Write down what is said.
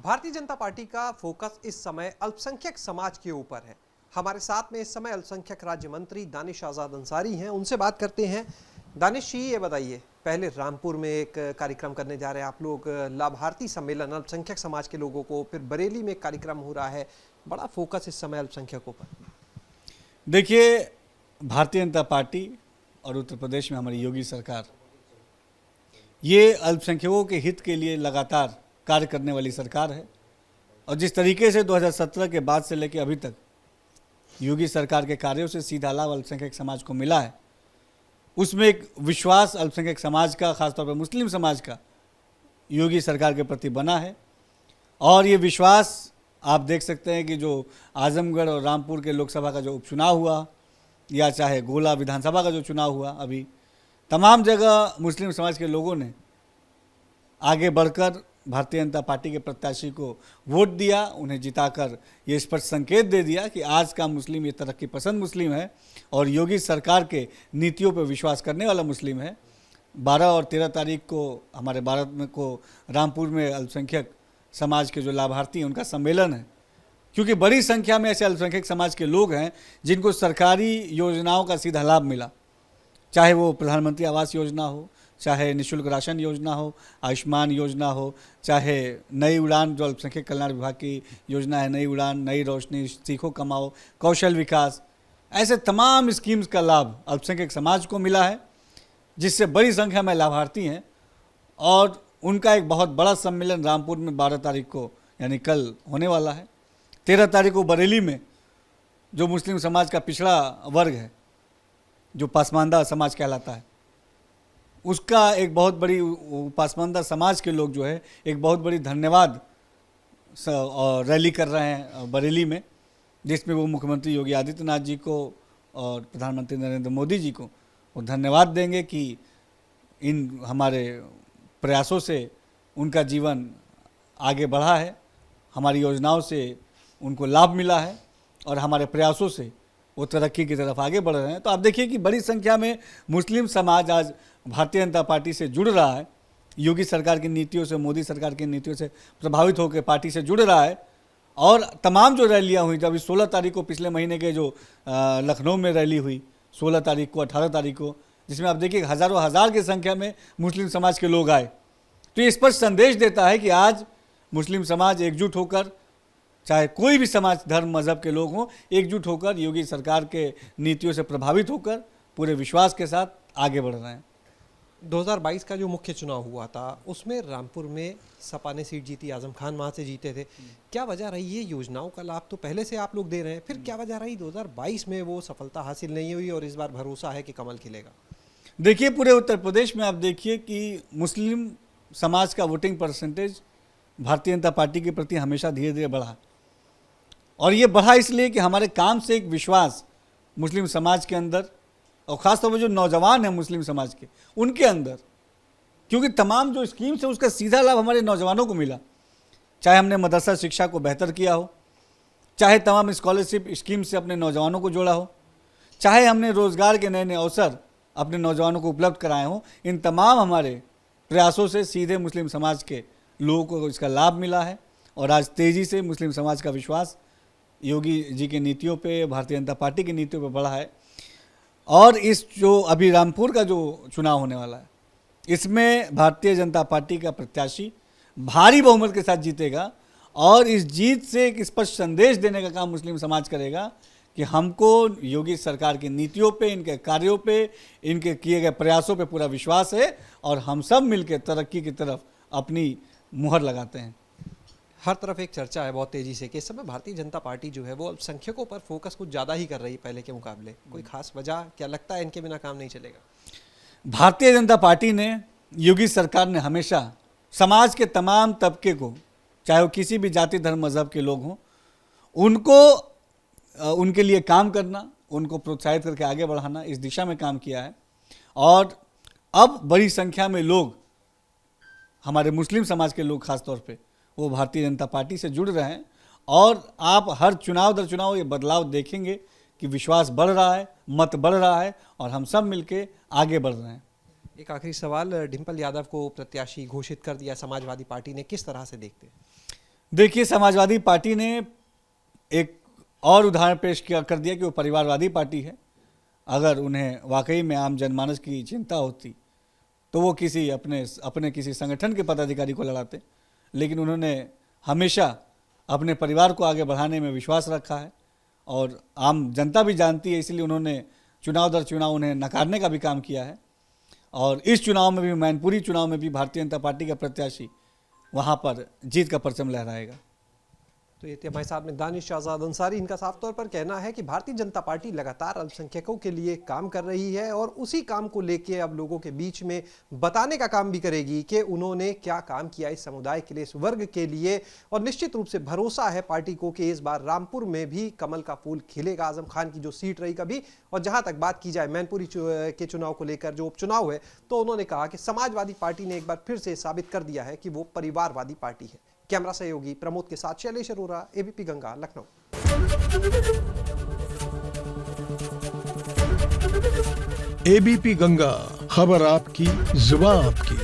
Bharatiya Janata party का focus इस समय अल्पसंख्यक समाज के ऊपर है। हमारे साथ में इस समय अल्पसंख्यक राज्य मंत्री दानिश आज़ाद अंसारी हैं, उनसे बात करते हैं। दानिश जी, ये बताइए, पहले रामपुर में एक कार्यक्रम करने जा रहे हैं आप लोग, लाभार्थी सम्मेलन अल्पसंख्यक समाज के लोगों को, फिर बरेली में एक कार्यक्रम हो रहा है, बड़ा फोकस इस समय अल्पसंख्यकों पर। देखिए, भारतीय जनता पार्टी और उत्तर प्रदेश में हमारी योगी सरकार ये अल्पसंख्यकों के हित के लिए लगातार कार्य करने वाली सरकार है। और जिस तरीके से 2017 के बाद से लेकर अभी तक योगी सरकार के कार्यों से सीधा लाभ अल्पसंख्यक समाज को मिला है, उसमें एक विश्वास अल्पसंख्यक समाज का, खासतौर पर मुस्लिम समाज का, योगी सरकार के प्रति बना है। और ये विश्वास आप देख सकते हैं कि जो आजमगढ़ और रामपुर के लोकसभा का जो उपचुनाव हुआ, या चाहे गोला विधानसभा का जो चुनाव हुआ, अभी तमाम जगह मुस्लिम समाज के लोगों ने आगे बढ़कर भारतीय जनता पार्टी के प्रत्याशी को वोट दिया, उन्हें जिताकर ये स्पष्ट संकेत दे दिया कि आज का मुस्लिम ये तरक्की पसंद मुस्लिम है और योगी सरकार के नीतियों पर विश्वास करने वाला मुस्लिम है। 12 और 13 तारीख को हमारे भारत में को रामपुर में अल्पसंख्यक समाज के जो लाभार्थी हैं उनका सम्मेलन है, क्योंकि बड़ी संख्या में ऐसे अल्पसंख्यक समाज के लोग हैं जिनको सरकारी योजनाओं का सीधा लाभ मिला, चाहे वो प्रधानमंत्री आवास योजना हो, चाहे निःशुल्क राशन योजना हो, आयुष्मान योजना हो, चाहे नई उड़ान जो अल्पसंख्यक कल्याण विभाग की योजना है, नई उड़ान, नई रोशनी, सीखो कमाओ, कौशल विकास, ऐसे तमाम स्कीम्स का लाभ अल्पसंख्यक समाज को मिला है, जिससे बड़ी संख्या में लाभार्थी हैं। और उनका एक बहुत बड़ा सम्मेलन रामपुर में 12 तारीख को यानी कल होने वाला है। 13 तारीख को बरेली में जो मुस्लिम समाज का पिछड़ा वर्ग है, जो पासमानदा समाज कहलाता है, उसका एक बहुत बड़ी पासमानदा समाज के लोग जो है एक बहुत बड़ी धन्यवाद रैली कर रहे हैं बरेली में, जिसमें वो मुख्यमंत्री योगी आदित्यनाथ जी को और प्रधानमंत्री नरेंद्र मोदी जी को वो धन्यवाद देंगे कि इन हमारे प्रयासों से उनका जीवन आगे बढ़ा है, हमारी योजनाओं से उनको लाभ मिला है और हमारे प्रयासों से वो तरक्की की तरफ आगे बढ़ रहे हैं। तो आप देखिए कि बड़ी संख्या में मुस्लिम समाज आज भारतीय जनता पार्टी से जुड़ रहा है, योगी सरकार की नीतियों से, मोदी सरकार की नीतियों से प्रभावित होकर पार्टी से जुड़ रहा है। और तमाम जो रैलियां हुई, जब 16 तारीख को पिछले महीने के जो लखनऊ में रैली हुई, 16 तारीख को, 18 तारीख को, जिसमें आप देखिए हज़ारों हज़ार की संख्या में मुस्लिम समाज के लोग आए, तो ये स्पष्ट संदेश देता है कि आज मुस्लिम समाज एकजुट होकर, चाहे कोई भी समाज, धर्म, मज़हब के लोग हों, एकजुट होकर योगी सरकार के नीतियों से प्रभावित होकर पूरे विश्वास के साथ आगे बढ़ रहे हैं। 2022 का जो मुख्य चुनाव हुआ था उसमें रामपुर में सपा ने सीट जीती, आजम खान वहाँ से जीते थे। क्या वजह रही है? योजनाओं का लाभ तो पहले से आप लोग दे रहे हैं, फिर क्या वजह रही 2022 में वो सफलता हासिल नहीं हुई और इस बार भरोसा है कि कमल खिलेगा? देखिए, पूरे उत्तर प्रदेश में आप देखिए कि मुस्लिम समाज का voting percentage Bharatiya Janata party के प्रति हमेशा धीरे धीरे बढ़ा, और ये बढ़ा इसलिए कि हमारे काम से एक विश्वास मुस्लिम समाज के अंदर, और ख़ासतौर पर जो नौजवान हैं मुस्लिम समाज के, उनके अंदर, क्योंकि तमाम जो स्कीम्स है उसका सीधा लाभ हमारे नौजवानों को मिला। चाहे हमने मदरसा शिक्षा को बेहतर किया हो, चाहे तमाम स्कॉलरशिप स्कीम से अपने नौजवानों को जोड़ा हो, चाहे हमने रोज़गार के नए नए अवसर अपने नौजवानों को उपलब्ध कराए हों, इन तमाम हमारे प्रयासों से सीधे मुस्लिम समाज के लोगों को इसका लाभ मिला है। और आज तेज़ी से मुस्लिम समाज का विश्वास योगी जी की नीतियों पे, भारतीय जनता पार्टी की नीतियों पे बढ़ा है। और इस जो अभी रामपुर का जो चुनाव होने वाला है, इसमें भारतीय जनता पार्टी का प्रत्याशी भारी बहुमत के साथ जीतेगा, और इस जीत से एक स्पष्ट संदेश देने का काम मुस्लिम समाज करेगा कि हमको योगी सरकार की नीतियों पे, इनके कार्यों पे, इनके किए गए प्रयासों पे पूरा विश्वास है, और हम सब मिलकर तरक्की की तरफ अपनी मुहर लगाते हैं। हर तरफ एक चर्चा है बहुत तेजी से कि इस समय भारतीय जनता पार्टी जो है वो अल्पसंख्यकों पर फोकस कुछ ज़्यादा ही कर रही है पहले के मुकाबले। कोई खास वजह क्या लगता है? इनके बिना काम नहीं चलेगा? भारतीय जनता पार्टी ने, योगी सरकार ने हमेशा समाज के तमाम तबके को, चाहे वो किसी भी जाति, धर्म, मजहब के लोग हों, उनको उनके लिए काम करना, उनको प्रोत्साहित करके आगे बढ़ाना, इस दिशा में काम किया है। और अब बड़ी संख्या में लोग, हमारे मुस्लिम समाज के लोग खास तौर पे, वो भारतीय जनता पार्टी से जुड़ रहे हैं। और आप हर चुनाव दर चुनाव ये बदलाव देखेंगे कि विश्वास बढ़ रहा है, मत बढ़ रहा है, और हम सब मिलके आगे बढ़ रहे हैं। एक आखिरी सवाल, डिम्पल यादव को प्रत्याशी घोषित कर दिया समाजवादी पार्टी ने, किस तरह से देखते हैं? देखिए, समाजवादी पार्टी ने एक और उदाहरण पेश कर दिया कि वो परिवारवादी पार्टी है। अगर उन्हें वाकई में आम जनमानस की चिंता होती तो वो किसी अपने किसी संगठन के पदाधिकारी को लड़ाते, लेकिन उन्होंने हमेशा अपने परिवार को आगे बढ़ाने में विश्वास रखा है और आम जनता भी जानती है, इसलिए उन्होंने चुनाव दर चुनाव उन्हें नकारने का भी काम किया है। और इस चुनाव में भी, मैनपुरी चुनाव में भी भारतीय जनता पार्टी का प्रत्याशी वहाँ पर जीत का परचम लहराएगा। तो ये थे हमारे साथ में दानिश आज़ाद अंसारी। इनका साफ तौर पर कहना है कि भारतीय जनता पार्टी लगातार अल्पसंख्यकों के लिए काम कर रही है और उसी काम को लेके अब लोगों के बीच में बताने का काम भी करेगी कि उन्होंने क्या काम किया इस समुदाय के लिए, इस वर्ग के लिए। और निश्चित रूप से भरोसा है पार्टी को कि इस बार रामपुर में भी कमल का फूल खिलेगा। आजम खान की जो सीट रही कभी, और जहां तक बात की जाए मैनपुरी के चुनाव को लेकर जो उपचुनाव है, तो उन्होंने कहा कि समाजवादी पार्टी ने एक बार फिर से साबित कर दिया है कि वो परिवारवादी पार्टी है। कैमरा सहयोगी प्रमोद के साथ शैलेश अरोरा, एबीपी गंगा, लखनऊ। एबीपी गंगा, खबर आपकी, जुबान आपकी।